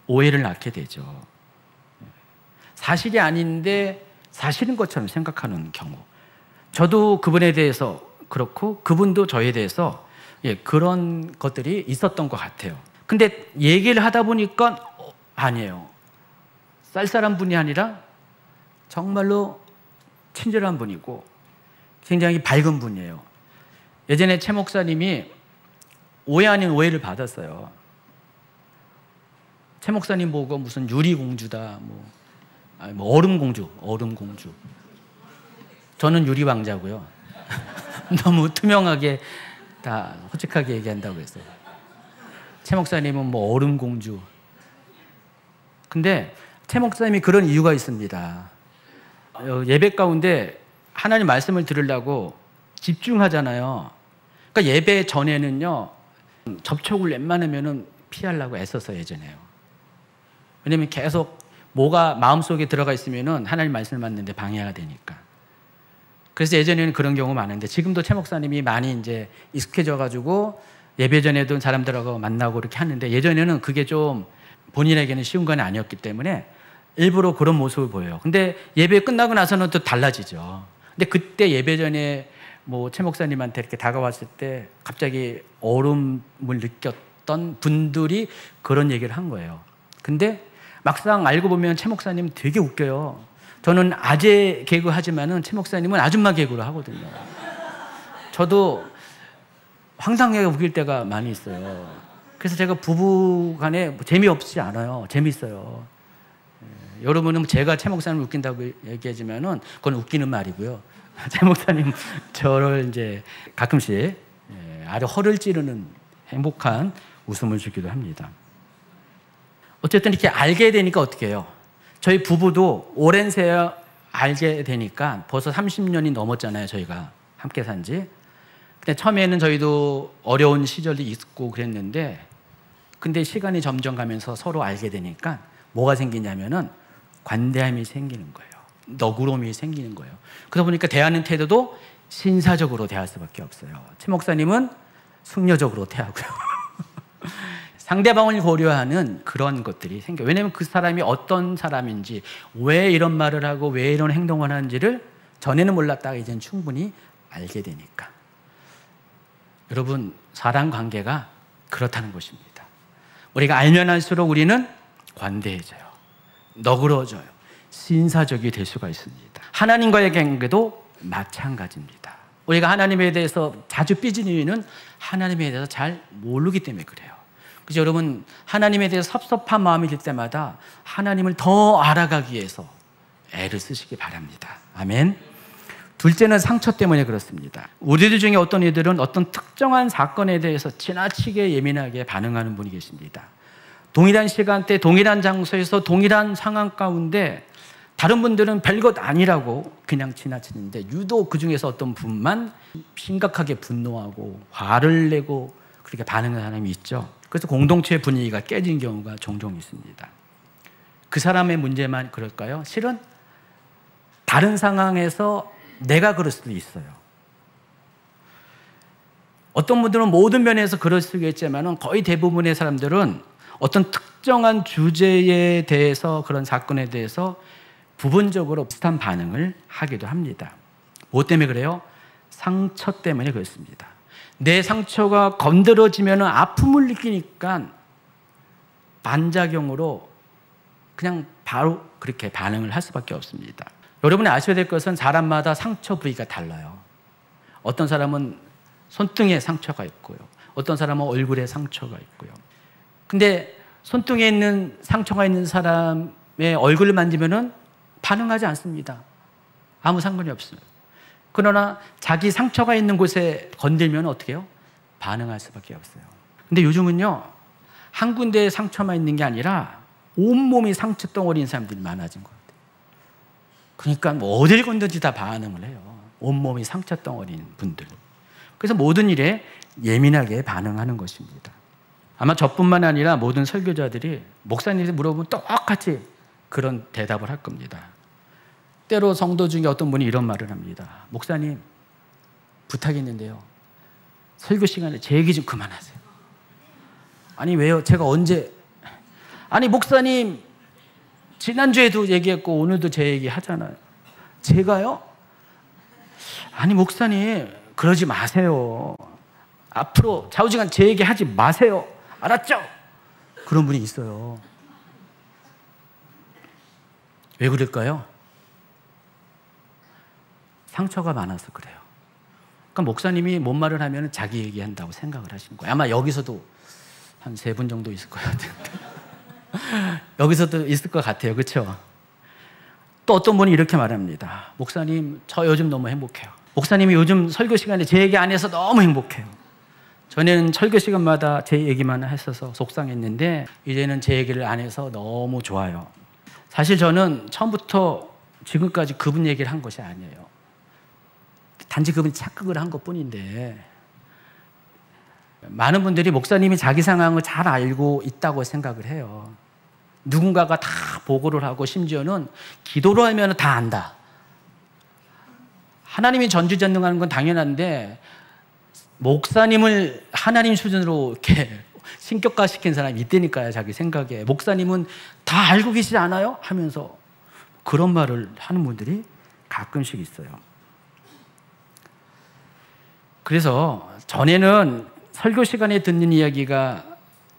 A: 오해를 낳게 되죠. 사실이 아닌데 사실인 것처럼 생각하는 경우. 저도 그분에 대해서 그렇고 그분도 저에 대해서 그런 것들이 있었던 것 같아요. 근데 얘기를 하다 보니까 아니에요. 쌀쌀한 분이 아니라 정말로 친절한 분이고 굉장히 밝은 분이에요. 예전에 최 목사님이 오해 아닌 오해를 받았어요. 최 목사님 보고 무슨 유리공주다, 뭐 얼음공주. 저는 유리왕자고요. 너무 투명하게 다 솔직하게 얘기한다고 했어요. 최 목사님은 뭐 얼음공주. 근데 최 목사님이 그런 이유가 있습니다. 예배 가운데 하나님 말씀을 들으려고 집중하잖아요. 그러니까 예배 전에는요, 접촉을 웬만하면 피하려고 애써서 예전에요. 왜냐면 계속 뭐가 마음속에 들어가 있으면 하나님 말씀을 받는데 방해가 되니까. 그래서 예전에는 그런 경우 많은데 지금도 최 목사님이 많이 이제 익숙해져가지고 예배 전에도 사람들하고 만나고 이렇게 하는데 예전에는 그게 좀 본인에게는 쉬운 건 아니었기 때문에 일부러 그런 모습을 보여요. 근데 예배 끝나고 나서는 또 달라지죠. 근데 그때 예배 전에 뭐 최 목사님한테 이렇게 다가왔을 때 갑자기 얼음을 느꼈던 분들이 그런 얘기를 한 거예요. 근데 막상 알고 보면 최 목사님 되게 웃겨요. 저는 아재 개그 하지만은 최 목사님은 아줌마 개그로 하거든요. 저도 황당하게 웃길 때가 많이 있어요. 그래서 제가 부부 간에 재미없지 않아요. 재밌어요. 여러분은 제가 최 목사님 웃긴다고 얘기하지만은 그건 웃기는 말이고요. 최 목사님 저를 이제 가끔씩 아주 허를 찌르는 행복한 웃음을 주기도 합니다. 어쨌든 이렇게 알게 되니까 어떻게 해요? 저희 부부도 오랜 세월 알게 되니까 벌써 30년이 넘었잖아요. 저희가 함께 산 지. 근데 처음에는 저희도 어려운 시절이 있고 그랬는데 근데 시간이 점점 가면서 서로 알게 되니까 뭐가 생기냐면은 관대함이 생기는 거예요. 너그러움이 생기는 거예요. 그러다 보니까 대하는 태도도 신사적으로 대할 수밖에 없어요. 최 목사님은 숙녀적으로 대하고요. 상대방을 고려하는 그런 것들이 생겨요. 왜냐하면 그 사람이 어떤 사람인지 왜 이런 말을 하고 왜 이런 행동을 하는지를 전에는 몰랐다가 이제는 충분히 알게 되니까. 여러분, 사람 관계가 그렇다는 것입니다. 우리가 알면 알수록 우리는 관대해져요. 너그러워져요. 신사적이 될 수가 있습니다. 하나님과의 관계도 마찬가지입니다. 우리가 하나님에 대해서 자주 삐지는 이유는 하나님에 대해서 잘 모르기 때문에 그래요. 그래서 여러분, 하나님에 대해서 섭섭한 마음이 들 때마다 하나님을 더 알아가기 위해서 애를 쓰시기 바랍니다. 아멘. 둘째는 상처 때문에 그렇습니다. 우리들 중에 어떤 이들은 어떤 특정한 사건에 대해서 지나치게 예민하게 반응하는 분이 계십니다. 동일한 시간대, 동일한 장소에서 동일한 상황 가운데 다른 분들은 별것 아니라고 그냥 지나치는데 유독 그 중에서 어떤 분만 심각하게 분노하고 화를 내고 그렇게 반응하는 사람이 있죠. 그래서 공동체의 분위기가 깨진 경우가 종종 있습니다. 그 사람의 문제만 그럴까요? 실은 다른 상황에서 내가 그럴 수도 있어요. 어떤 분들은 모든 면에서 그럴 수 있겠지만 거의 대부분의 사람들은 어떤 특정한 주제에 대해서 그런 사건에 대해서 부분적으로 비슷한 반응을 하기도 합니다. 뭐 때문에 그래요? 상처 때문에 그렇습니다. 내 상처가 건드려지면 아픔을 느끼니까 반작용으로 그냥 바로 그렇게 반응을 할 수밖에 없습니다. 여러분이 아셔야 될 것은 사람마다 상처 부위가 달라요. 어떤 사람은 손등에 상처가 있고요. 어떤 사람은 얼굴에 상처가 있고요. 근데 손등에 있는 상처가 있는 사람의 얼굴을 만지면은 반응하지 않습니다. 아무 상관이 없어요. 그러나 자기 상처가 있는 곳에 건들면 어떻게 해요? 반응할 수밖에 없어요. 근데 요즘은요, 한 군데에 상처만 있는 게 아니라 온몸이 상처 덩어리인 사람들이 많아진 것 같아요. 그러니까 뭐 어딜 건든지 다 반응을 해요. 온몸이 상처 덩어리인 분들. 그래서 모든 일에 예민하게 반응하는 것입니다. 아마 저뿐만 아니라 모든 설교자들이 목사님한테 물어보면 똑같이 그런 대답을 할 겁니다. 때로 성도 중에 어떤 분이 이런 말을 합니다. 목사님, 부탁이 있는데요. 설교 시간에 제 얘기 좀 그만하세요. 아니 왜요? 제가 언제? 아니 목사님 지난주에도 얘기했고 오늘도 제 얘기 하잖아요. 제가요? 아니 목사님 그러지 마세요. 앞으로 좌우지간 제 얘기 하지 마세요. 알았죠? 그런 분이 있어요. 왜 그럴까요? 상처가 많아서 그래요. 그러니까 목사님이 뭔 말을 하면 자기 얘기한다고 생각을 하시는 거예요. 아마 여기서도 한 3분 정도 있을 것 같은데 여기서도 있을 것 같아요. 그렇죠? 또 어떤 분이 이렇게 말합니다. 목사님 저 요즘 너무 행복해요. 목사님이 요즘 설교 시간에 제 얘기 안 해서 너무 행복해요. 전에는 설교 시간마다 제 얘기만 했어서 속상했는데 이제는 제 얘기를 안 해서 너무 좋아요. 사실 저는 처음부터 지금까지 그분 얘기를 한 것이 아니에요. 단지 그분이 착각을 한 것뿐인데 많은 분들이 목사님이 자기 상황을 잘 알고 있다고 생각을 해요. 누군가가 다 보고를 하고 심지어는 기도로 하면 다 안다. 하나님이 전지전능하는 건 당연한데 목사님을 하나님 수준으로 이렇게 신격화시킨 사람이 있다니까요. 자기 생각에. 목사님은 다 알고 계시지 않아요? 하면서 그런 말을 하는 분들이 가끔씩 있어요. 그래서 전에는 설교 시간에 듣는 이야기가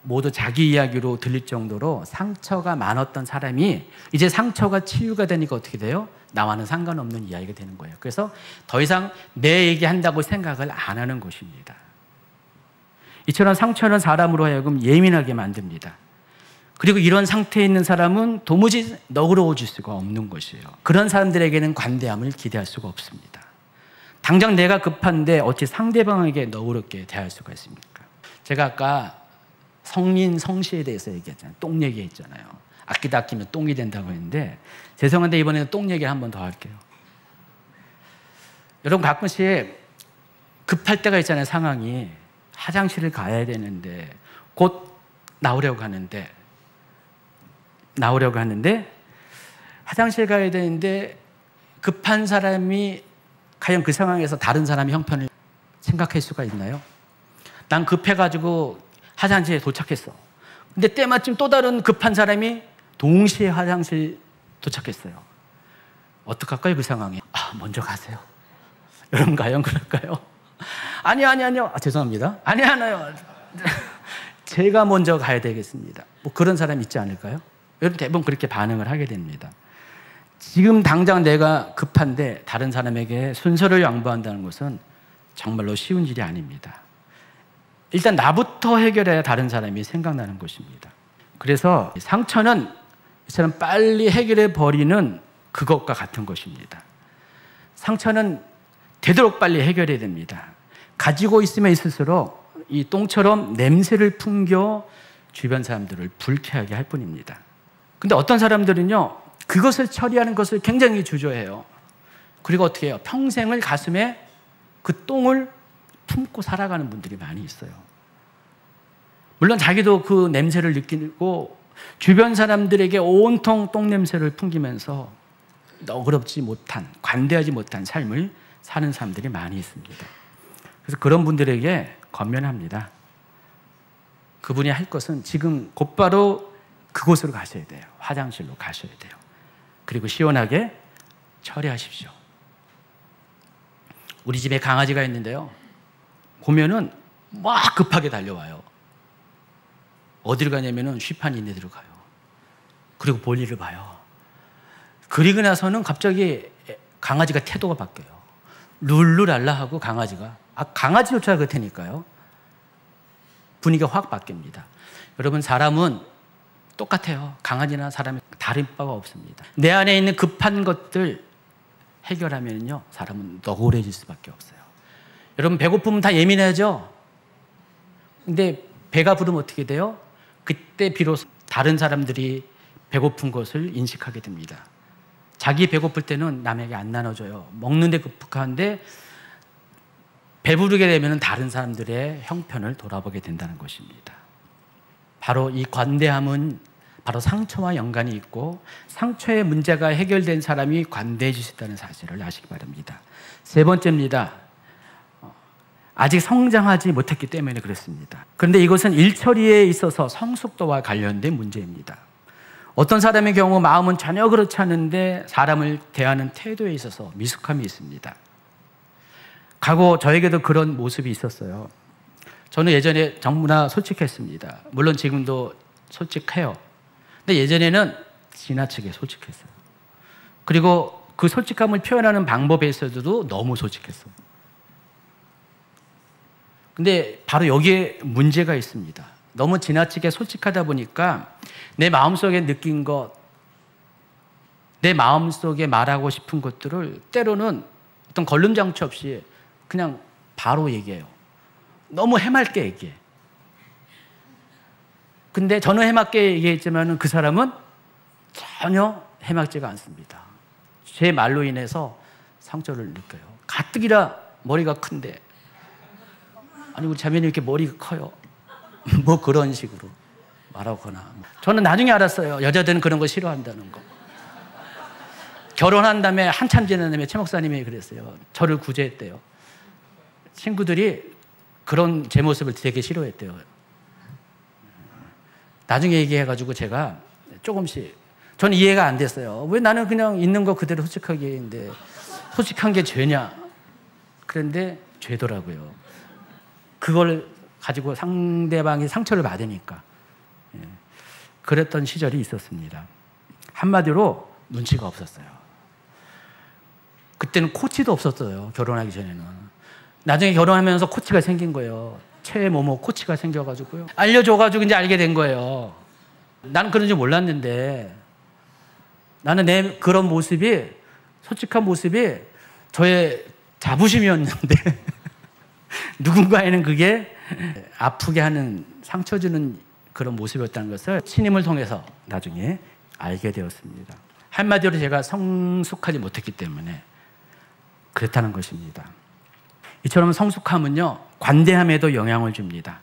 A: 모두 자기 이야기로 들릴 정도로 상처가 많았던 사람이 이제 상처가 치유가 되니까 어떻게 돼요? 나와는 상관없는 이야기가 되는 거예요. 그래서 더 이상 내 얘기한다고 생각을 안 하는 것입니다. 이처럼 상처는 사람으로 하여금 예민하게 만듭니다. 그리고 이런 상태에 있는 사람은 도무지 너그러워질 수가 없는 것이에요. 그런 사람들에게는 관대함을 기대할 수가 없습니다. 당장 내가 급한데 어찌 상대방에게 너그럽게 대할 수가 있습니까? 제가 아까 성린, 성시에 대해서 얘기했잖아요. 똥 얘기했잖아요. 아끼다 아끼면 똥이 된다고 했는데 죄송한데 이번에는 똥 얘기를 한 번 더 할게요. 여러분 가끔씩 급할 때가 있잖아요. 상황이. 화장실을 가야 되는데 곧 나오려고 하는데 화장실 가야 되는데 급한 사람이 과연 그 상황에서 다른 사람의 형편을 생각할 수가 있나요? 난 급해가지고 화장실에 도착했어. 근데 때마침 또 다른 급한 사람이 동시에 화장실 도착했어요. 어떡할까요? 그 상황에. 먼저 가세요. 여러분 과연 그럴까요? 아니요. 죄송합니다. 아니요. 제가 먼저 가야 되겠습니다. 뭐 그런 사람 있지 않을까요? 여러분 대부분 그렇게 반응을 하게 됩니다. 지금 당장 내가 급한데 다른 사람에게 순서를 양보한다는 것은 정말로 쉬운 일이 아닙니다. 일단 나부터 해결해야 다른 사람이 생각나는 것입니다. 그래서 상처는 이처럼 빨리 해결해 버리는 그것과 같은 것입니다. 상처는 되도록 빨리 해결해야 됩니다. 가지고 있으면 있을수록 이 똥처럼 냄새를 풍겨 주변 사람들을 불쾌하게 할 뿐입니다. 근데 어떤 사람들은요, 그것을 처리하는 것을 굉장히 주저해요. 그리고 어떻게 해요? 평생을 가슴에 그 똥을 품고 살아가는 분들이 많이 있어요. 물론 자기도 그 냄새를 느끼고 주변 사람들에게 온통 똥 냄새를 풍기면서 너그럽지 못한, 관대하지 못한 삶을 사는 사람들이 많이 있습니다. 그래서 그런 분들에게 권면합니다. 그분이 할 것은 지금 곧바로 그곳으로 가셔야 돼요. 화장실로 가셔야 돼요. 그리고 시원하게 처리하십시오. 우리 집에 강아지가 있는데요. 보면은 막 급하게 달려와요. 어디를 가냐면은 쉬판 있는 데로 가요. 그리고 볼일을 봐요. 그리고 나서는 갑자기 강아지가 태도가 바뀌어요. 룰루랄라 하고 강아지가 강아지조차 그렇다니까요. 분위기가 확 바뀝니다. 여러분 사람은 똑같아요. 강아지나 사람이 다른 바가 없습니다. 내 안에 있는 급한 것들 해결하면요 사람은 너그러질 수밖에 없어요. 여러분 배고프면 다 예민하죠? 근데 배가 부르면 어떻게 돼요? 그때 비로소 다른 사람들이 배고픈 것을 인식하게 됩니다. 자기 배고플 때는 남에게 안 나눠줘요. 먹는데 급급한데 배부르게 되면 다른 사람들의 형편을 돌아보게 된다는 것입니다. 바로 이 관대함은 바로 상처와 연관이 있고 상처의 문제가 해결된 사람이 관대해 주셨다는 사실을 아시기 바랍니다. 세 번째입니다. 아직 성장하지 못했기 때문에 그렇습니다. 그런데 이것은 일처리에 있어서 성숙도와 관련된 문제입니다. 어떤 사람의 경우 마음은 전혀 그렇지 않은데 사람을 대하는 태도에 있어서 미숙함이 있습니다. 과거 저에게도 그런 모습이 있었어요. 저는 예전에 너무나 솔직했습니다. 물론 지금도 솔직해요. 근데 예전에는 지나치게 솔직했어요. 그리고 그 솔직함을 표현하는 방법에 있어서도 너무 솔직했어요. 근데 바로 여기에 문제가 있습니다. 너무 지나치게 솔직하다 보니까 내 마음속에 느낀 것, 내 마음속에 말하고 싶은 것들을 때로는 어떤 걸림장치 없이 그냥 바로 얘기해요. 너무 해맑게 얘기해. 근데 저는 해맑게 얘기했지만 그 사람은 전혀 해맑지가 않습니다. 제 말로 인해서 상처를 느껴요. 가뜩이나 머리가 큰데, 아니 우리 자매님 이렇게 머리가 커요. 뭐 그런 식으로 말하거나. 저는 나중에 알았어요. 여자들은 그런 거 싫어한다는 거. 결혼한 다음에 한참 지난 다음에 최 목사님이 그랬어요. 저를 구제했대요. 친구들이 그런 제 모습을 되게 싫어했대요. 나중에 얘기해가지고 제가 조금씩, 저는 이해가 안 됐어요. 왜 나는 그냥 있는 거 그대로 솔직하게 했는데 솔직한 게 죄냐? 그런데 죄더라고요. 그걸 가지고 상대방이 상처를 받으니까. 그랬던 시절이 있었습니다. 한마디로 눈치가 없었어요. 그때는 코치도 없었어요. 결혼하기 전에는. 나중에 결혼하면서 코치가 생긴 거예요. 최모모 코치가 생겨가지고요. 알려줘가지고 이제 알게 된 거예요. 나는 그런 줄 몰랐는데 나는 내 그런 모습이, 솔직한 모습이 저의 자부심이었는데 누군가에는 그게 아프게 하는, 상처 주는 그런 모습이었다는 것을 신임을 통해서 나중에 알게 되었습니다. 한마디로 제가 성숙하지 못했기 때문에 그렇다는 것입니다. 이처럼 성숙함은요, 관대함에도 영향을 줍니다.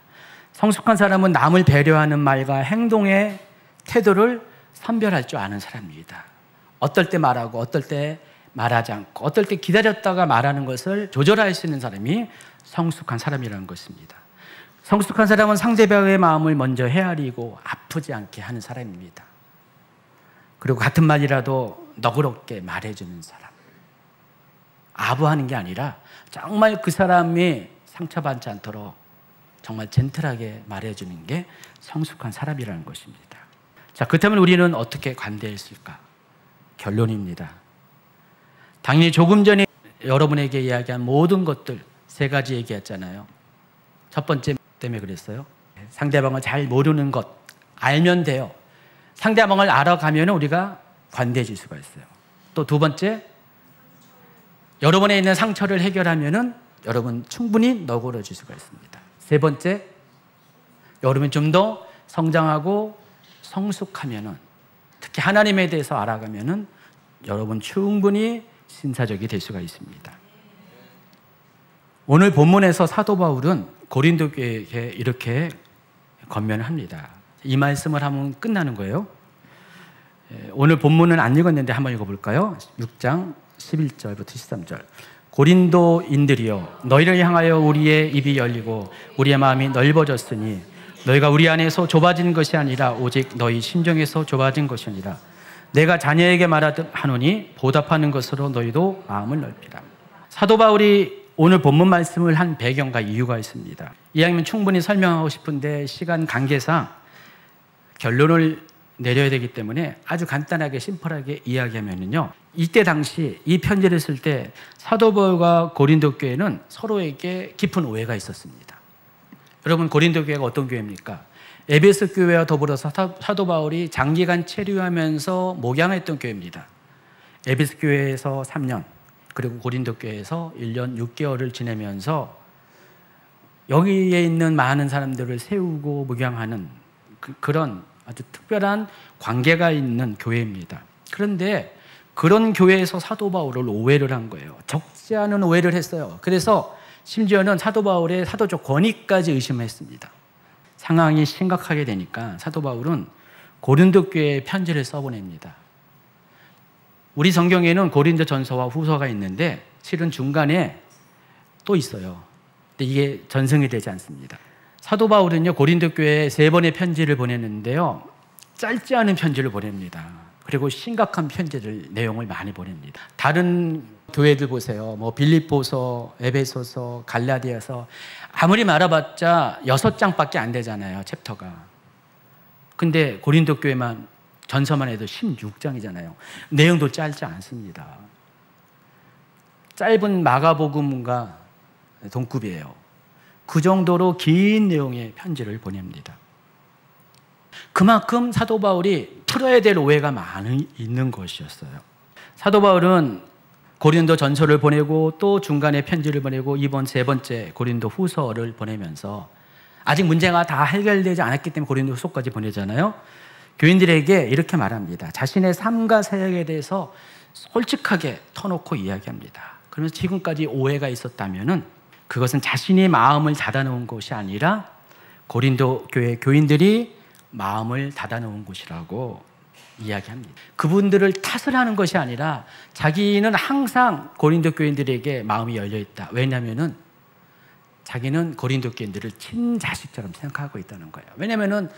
A: 성숙한 사람은 남을 배려하는 말과 행동의 태도를 선별할 줄 아는 사람입니다. 어떨 때 말하고 어떨 때 말하지 않고 어떨 때 기다렸다가 말하는 것을 조절할 수 있는 사람이 성숙한 사람이라는 것입니다. 성숙한 사람은 상대방의 마음을 먼저 헤아리고 아프지 않게 하는 사람입니다. 그리고 같은 말이라도 너그럽게 말해주는 사람. 아부하는 게 아니라 정말 그 사람이 상처받지 않도록 정말 젠틀하게 말해주는 게 성숙한 사람이라는 것입니다. 자, 그렇다면 우리는 어떻게 관대했을까? 결론입니다. 당연히 조금 전에 여러분에게 이야기한 모든 것들 세 가지 얘기했잖아요. 첫 번째 때문에 그랬어요. 상대방을 잘 모르는 것, 알면 돼요. 상대방을 알아가면 우리가 관대해질 수가 있어요. 또 두 번째, 여러분에 있는 상처를 해결하면 여러분 충분히 너그러질 수가 있습니다. 세 번째, 여러분이 좀 더 성장하고 성숙하면, 특히 하나님에 대해서 알아가면 여러분 충분히 신사적이 될 수가 있습니다. 오늘 본문에서 사도 바울은 고린도 교회에 이렇게 권면을 합니다. 이 말씀을 하면 끝나는 거예요. 오늘 본문은 안 읽었는데 한번 읽어볼까요? 6장 11절부터 13절. 고린도인들이여, 너희를 향하여 우리의 입이 열리고 우리의 마음이 넓어졌으니 너희가 우리 안에서 좁아진 것이 아니라 오직 너희 심정에서 좁아진 것이 아니라 내가 자녀에게 말하듯 하노니 보답하는 것으로 너희도 마음을 넓히라. 사도 바울이 오늘 본문 말씀을 한 배경과 이유가 있습니다. 이왕이면 충분히 설명하고 싶은데 시간 관계상 결론을 내려야 되기 때문에 아주 간단하게 심플하게 이야기하면요, 이때 당시 이 편지를 쓸 때 사도 바울과 고린도 교회는 서로에게 깊은 오해가 있었습니다. 여러분, 고린도 교회가 어떤 교회입니까? 에베소 교회와 더불어서 사도 바울이 장기간 체류하면서 목양했던 교회입니다. 에베소 교회에서 3년, 그리고 고린도 교회에서 1년 6개월을 지내면서 여기에 있는 많은 사람들을 세우고 목양하는 그런 아주 특별한 관계가 있는 교회입니다. 그런데 그런 교회에서 사도 바울을 오해를 한 거예요. 적지 않은 오해를 했어요. 그래서 심지어는 사도 바울의 사도적 권위까지 의심했습니다. 상황이 심각하게 되니까 사도 바울은 고린도 교회에 편지를 써보냅니다. 우리 성경에는 고린도 전서와 후서가 있는데 실은 중간에 또 있어요. 근데 이게 전승이 되지 않습니다. 사도 바울은요, 고린도 교회에 3번의 편지를 보냈는데요, 짧지 않은 편지를 보냅니다. 그리고 심각한 편지를, 내용을 많이 보냅니다. 다른 교회들 보세요. 뭐 빌립보서, 에베소서, 갈라디아서 아무리 말아봤자 6장밖에 안 되잖아요, 챕터가. 근데 고린도 교회만, 전서만 해도 16장이잖아요. 내용도 짧지 않습니다. 짧은 마가복음과 동급이에요. 그 정도로 긴 내용의 편지를 보냅니다. 그만큼 사도 바울이 풀어야 될 오해가 많이 있는 것이었어요. 사도 바울은 고린도 전서를 보내고 또 중간에 편지를 보내고 이번 3번째 고린도 후서를 보내면서 아직 문제가 다 해결되지 않았기 때문에 고린도 후서까지 보내잖아요. 교인들에게 이렇게 말합니다. 자신의 삶과 사역에 대해서 솔직하게 터놓고 이야기합니다. 그러면서 지금까지 오해가 있었다면은 그것은 자신이 마음을 닫아놓은 것이 아니라 고린도 교회 교인들이 마음을 닫아놓은 것이라고 이야기합니다. 그분들을 탓을 하는 것이 아니라 자기는 항상 고린도 교인들에게 마음이 열려있다. 왜냐하면은 자기는 고린도 교인들을 친자식처럼 생각하고 있다는 거예요. 왜냐하면은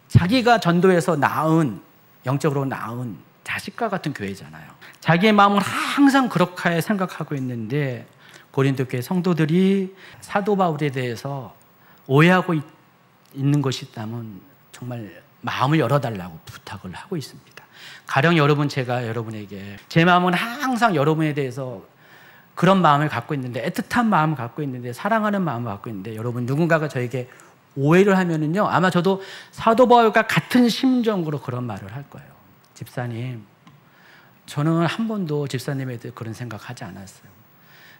A: 자기가 전도해서 낳은, 영적으로 낳은 자식과 같은 교회잖아요. 자기의 마음을 항상 그렇게 생각하고 있는데 고린도 교회 성도들이 사도 바울에 대해서 오해하고 있는 것이 있다면 정말 마음을 열어달라고 부탁을 하고 있습니다. 가령 여러분, 제가 여러분에게 제 마음은 항상 여러분에 대해서 그런 마음을 갖고 있는데, 애틋한 마음을 갖고 있는데, 사랑하는 마음을 갖고 있는데, 여러분 누군가가 저에게 오해를 하면은요, 아마 저도 사도 바울과 같은 심정으로 그런 말을 할 거예요. 집사님, 저는 한 번도 집사님에 대해 그런 생각하지 않았어요.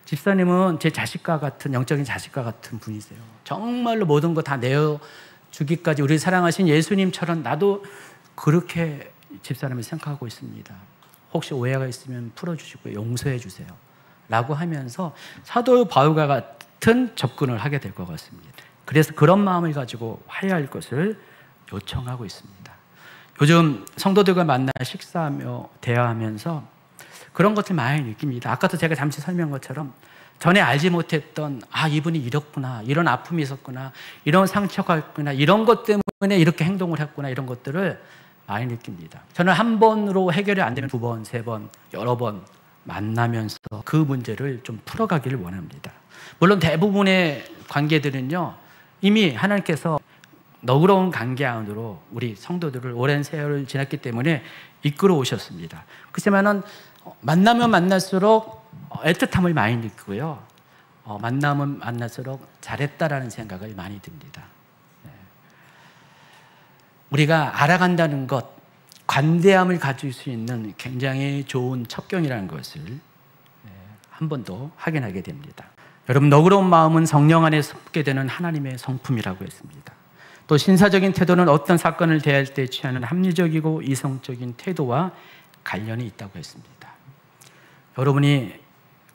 A: 집사님은 제 자식과 같은, 영적인 자식과 같은 분이세요. 정말로 모든 거 다 내어주기까지 우리 사랑하신 예수님처럼 나도 그렇게 집사님을 생각하고 있습니다. 혹시 오해가 있으면 풀어주시고 용서해 주세요 라고 하면서 사도 바울과 같은 접근을 하게 될 것 같습니다. 그래서 그런 마음을 가지고 화해할 것을 요청하고 있습니다. 요즘 성도들과 만나 식사하며 대화하면서 그런 것들 많이 느낍니다. 아까도 제가 잠시 설명한 것처럼 전에 알지 못했던, 아, 이분이 이렇구나, 이런 아픔이 있었구나, 이런 상처가 있구나, 이런 것 때문에 이렇게 행동을 했구나, 이런 것들을 많이 느낍니다. 저는 한 번으로 해결이 안 되면 2번, 3번, 여러 번 만나면서 그 문제를 좀 풀어가기를 원합니다. 물론 대부분의 관계들은요, 이미 하나님께서 너그러운 관계 안으로 우리 성도들을 오랜 세월을 지났기 때문에 이끌어 오셨습니다. 그렇지만은 만나면 만날수록 애틋함을 많이 느끼고요, 만나면 만날수록 잘했다라는 생각을 많이 듭니다. 우리가 알아간다는 것, 관대함을 가질 수 있는 굉장히 좋은 첩경이라는 것을 한 번 더 확인하게 됩니다. 여러분, 너그러운 마음은 성령 안에 숨게 되는 하나님의 성품이라고 했습니다. 또 신사적인 태도는 어떤 사건을 대할 때 취하는 합리적이고 이성적인 태도와 관련이 있다고 했습니다. 여러분이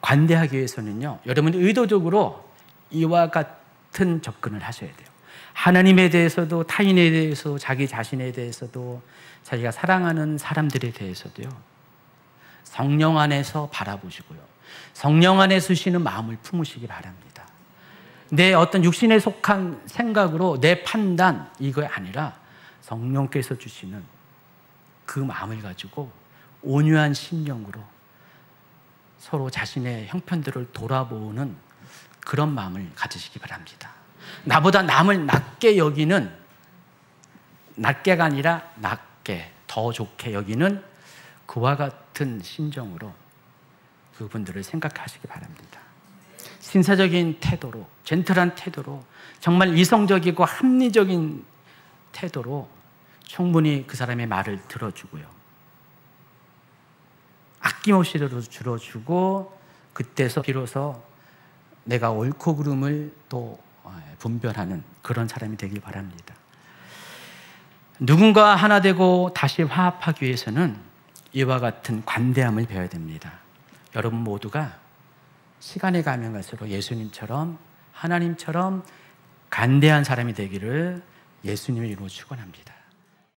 A: 관대하기 위해서는요, 여러분이 의도적으로 이와 같은 접근을 하셔야 돼요. 하나님에 대해서도, 타인에 대해서, 자기 자신에 대해서도, 자기가 사랑하는 사람들에 대해서도요, 성령 안에서 바라보시고요, 성령 안에 쓰시는 마음을 품으시기 바랍니다. 내 어떤 육신에 속한 생각으로 내 판단, 이거 아니라 성령께서 주시는 그 마음을 가지고 온유한 심령으로 서로 자신의 형편들을 돌아보는 그런 마음을 가지시기 바랍니다. 나보다 남을 낮게 여기는, 낮게가 아니라 낮게, 더 좋게 여기는 그와 같은 심정으로 그분들을 생각하시기 바랍니다. 신사적인 태도로, 젠틀한 태도로, 정말 이성적이고 합리적인 태도로 충분히 그 사람의 말을 들어주고요, 아낌없이 들어주고, 그때서 비로소 내가 옳고 그름을 또 분별하는 그런 사람이 되길 바랍니다. 누군가 하나 되고 다시 화합하기 위해서는 이와 같은 관대함을 배워야 됩니다. 여러분 모두가 시간이 가면 갈수록 예수님처럼 하나님처럼 관대한 사람이 되기를 예수님의 이름으로 축원합니다.